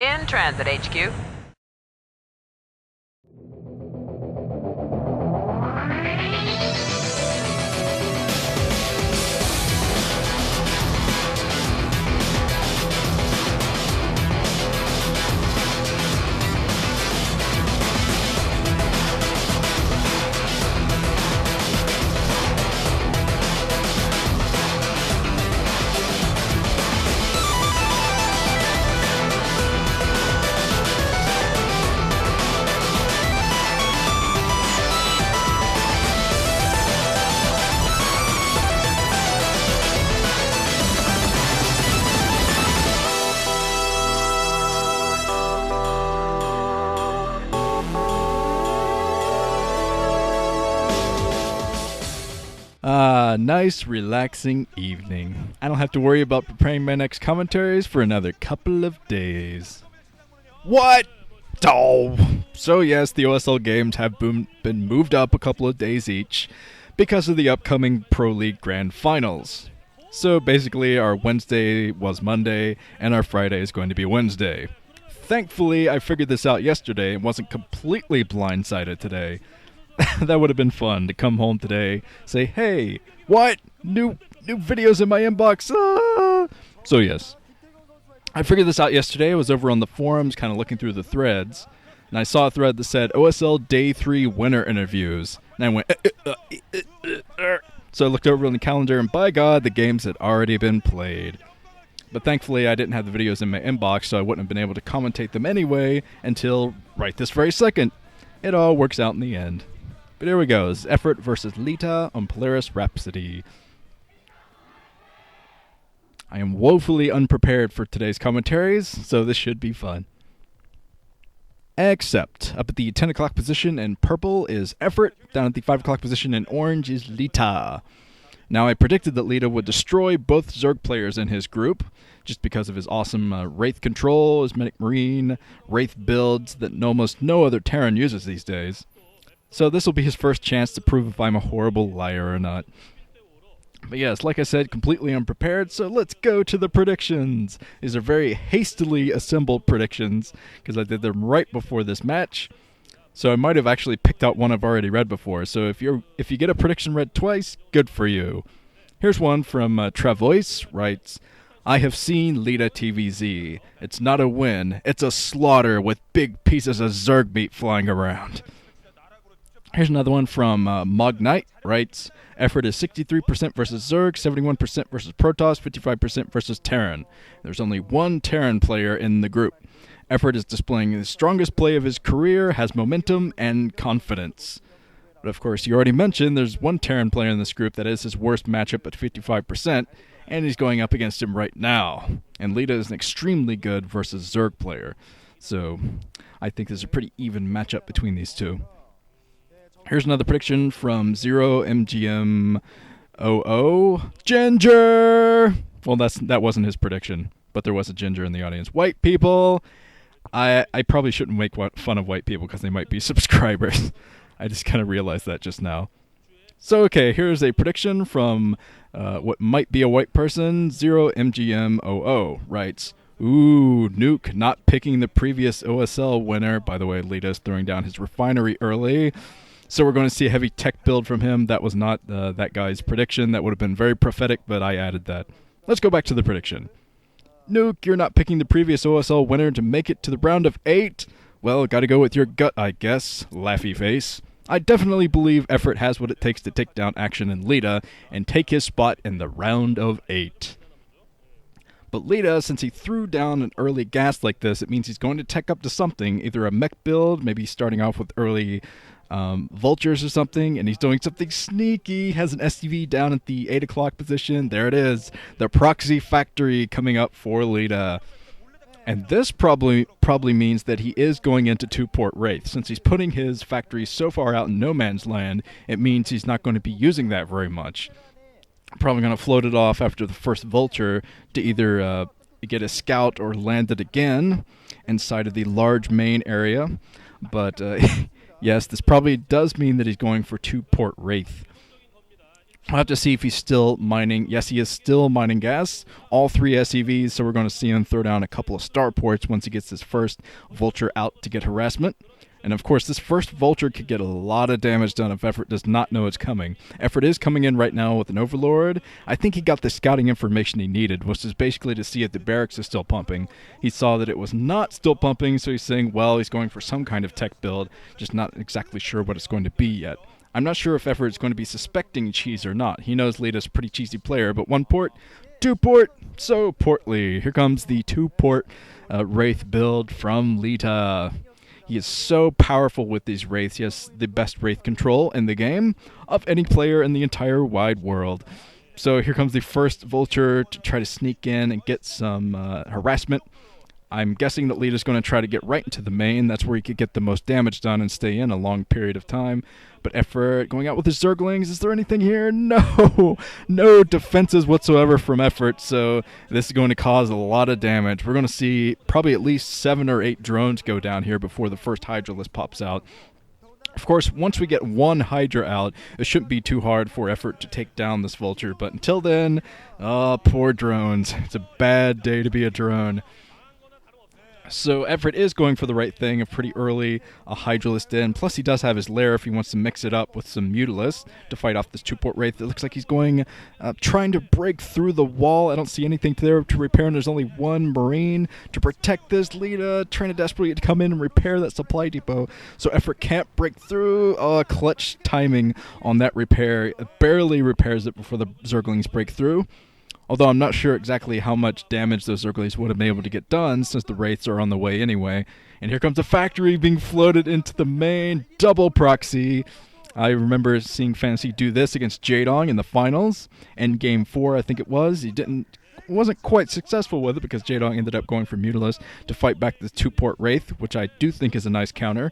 In transit, HQ. Nice, relaxing evening. I don't have to worry about preparing my next commentaries for another couple of days. What? Oh! So yes, the OSL games have been moved up a couple of days each because of the upcoming Pro League Grand Finals. So basically, our Wednesday was Monday, and our Friday is going to be Wednesday. Thankfully, I figured this out yesterday and wasn't completely blindsided today. That would have been fun to come home today, say, hey, what? New videos in my inbox. Ah! So yes, I figured this out yesterday. I was over on the forums kind of looking through the threads, and I saw a thread that said OSL Day 3 winner interviews. And I went, So I looked over on the calendar, and by God, the games had already been played. But thankfully, I didn't have the videos in my inbox, so I wouldn't have been able to commentate them anyway until right this very second. It all works out in the end. But here we go. It's EffOrt versus Leta on Polaris Rhapsody. I am woefully unprepared for today's commentaries, so this should be fun. Except, up at the 10 o'clock position in purple is EffOrt, down at the 5 o'clock position in orange is Leta. Now, I predicted that Leta would destroy both Zerg players in his group, just because of his awesome wraith control, his medic marine, wraith builds that almost no other Terran uses these days. So this will be his first chance to prove if I'm a horrible liar or not. But yes, like I said, completely unprepared, so let's go to the predictions. These are very hastily assembled predictions, because I did them right before this match. So I might have actually picked out one I've already read before, so if you get a prediction read twice, good for you. Here's one from Travois, writes, I have seen Leta TVZ. It's not a win, it's a slaughter with big pieces of Zerg meat flying around. Here's another one from Mognite, writes, EffOrt is 63% versus Zerg, 71% versus Protoss, 55% versus Terran. There's only one Terran player in the group. EffOrt is displaying the strongest play of his career, has momentum and confidence. But of course, you already mentioned there's one Terran player in this group that is his worst matchup at 55%, and he's going up against him right now. And Leta is an extremely good versus Zerg player. So I think there's a pretty even matchup between these two. Here's another prediction from 0MGM00. Ginger! Well, that wasn't his prediction, but there was a ginger in the audience. White people! I probably shouldn't make fun of white people because they might be subscribers. I just kind of realized that just now. So, okay, here's a prediction from what might be a white person. 0MGM00 writes, ooh, Nuke not picking the previous OSL winner. By the way, Leta's throwing down his refinery early. So we're going to see a heavy tech build from him. That was not that guy's prediction. That would have been very prophetic, but I added that. Let's go back to the prediction. Nuke, you're not picking the previous OSL winner to make it to the round of 8? Well, gotta go with your gut, I guess. Laughy face. I definitely believe EffOrt has what it takes to take down Action and Leta and take his spot in the round of 8. But Leta, since he threw down an early gas like this, it means he's going to tech up to something, either a mech build, maybe starting off with early vultures or something, and he's doing something sneaky, has an SUV down at the 8 o'clock position. There it is, the proxy factory coming up for Leta. And this probably means that he is going into 2-port wraith. Since he's putting his factory so far out in no man's land, it means he's not going to be using that very much. Probably going to float it off after the first vulture to either get a scout or land it again inside of the large main area. But yes, this probably does mean that he's going for 2-port wraith. I'll have to see if he's still mining. Yes, he is still mining gas. All 3 SCVs, so we're going to see him throw down a couple of starports once he gets his first Vulture out to get harassment. And of course, this first Vulture could get a lot of damage done if EffOrt does not know it's coming. EffOrt is coming in right now with an Overlord. I think he got the scouting information he needed, which is basically to see if the barracks is still pumping. He saw that it was not still pumping, so he's saying, well, he's going for some kind of tech build, just not exactly sure what it's going to be yet. I'm not sure if EffOrt is going to be suspecting cheese or not. He knows Leta's a pretty cheesy player, but 1 port, 2 port, so portly. Here comes the 2 port wraith build from Leta. He is so powerful with these wraiths. He has the best wraith control in the game of any player in the entire wide world. So here comes the first Vulture to try to sneak in and get some harassment. I'm guessing that Leta's going to try to get right into the main. That's where he could get the most damage done and stay in a long period of time. But EffOrt going out with his Zerglings. Is there anything here? No! No defenses whatsoever from EffOrt, so this is going to cause a lot of damage. We're going to see probably at least 7 or 8 drones go down here before the first hydralisk pops out. Of course, once we get 1 Hydra out, it shouldn't be too hard for EffOrt to take down this Vulture. But until then, poor drones. It's a bad day to be a drone. So EffOrt is going for the right thing of pretty early a hydralisk in. Plus he does have his lair if he wants to mix it up with some mutalisks to fight off this 2-port wraith. It looks like he's going, trying to break through the wall. I don't see anything there to repair, and there's only 1 marine to protect this. Leta trying to desperately come in and repair that supply depot. So EffOrt can't break through. Clutch timing on that repair. It barely repairs it before the Zerglings break through. Although I'm not sure exactly how much damage those Zerglings would have been able to get done since the wraiths are on the way anyway. And here comes a factory being floated into the main. Double proxy. I remember seeing Fantasy do this against Jaedong in the finals. In Game 4, I think it was. He wasn't quite successful with it because Jaedong ended up going for Mutalisk to fight back the 2-port wraith, which I do think is a nice counter.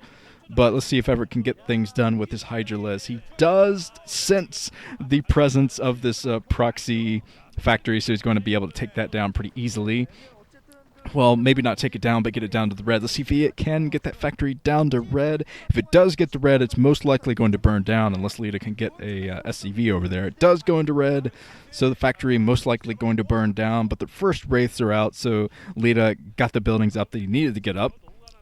But let's see if EffOrt can get things done with his hydralisk. He does sense the presence of this proxy factory, so he's going to be able to take that down pretty easily. Well, maybe not take it down, but get it down to the red. Let's see if he can get that factory down to red. If it does get to red, it's most likely going to burn down unless Leta can get a SCV over there. It does go into red, so the factory most likely going to burn down, but the first wraiths are out, so Leta got the buildings up that he needed to get up.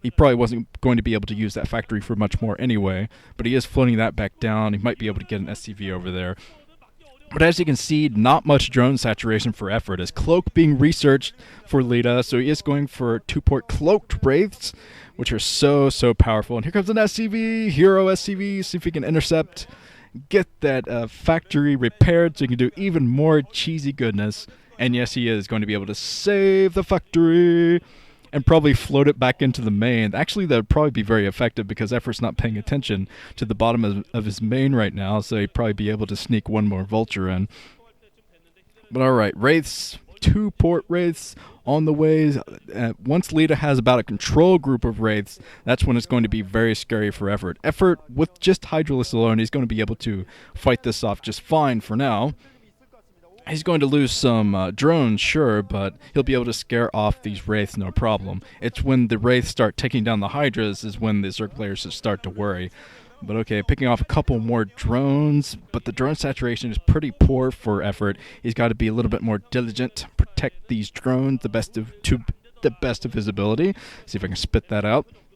He probably wasn't going to be able to use that factory for much more anyway, but he is floating that back down. He might be able to get an SCV over there. But as you can see, not much drone saturation for EffOrt. As Cloak being researched for Leta, so he is going for 2-port cloaked wraiths, which are so powerful. And here comes an SCV, hero SCV, see if he can intercept, get that factory repaired so he can do even more cheesy goodness. And yes, he is going to be able to save the factory and probably float it back into the main. Actually, that would probably be very effective because EffOrt's not paying attention to the bottom of his main right now, so he'd probably be able to sneak 1 more Vulture in. But alright, wraiths, 2-port wraiths on the way. Once Leta has about a control group of wraiths, that's when it's going to be very scary for EffOrt. EffOrt, with just hydralisk alone, he's going to be able to fight this off just fine for now. He's going to lose some drones, sure, but he'll be able to scare off these wraiths no problem. It's when the wraiths start taking down the hydras is when the Zerg players start to worry. But okay, picking off a couple more drones, but the drone saturation is pretty poor for EffOrt. He's got to be a little bit more diligent, protect these drones to the best of his ability. See if I can spit that out.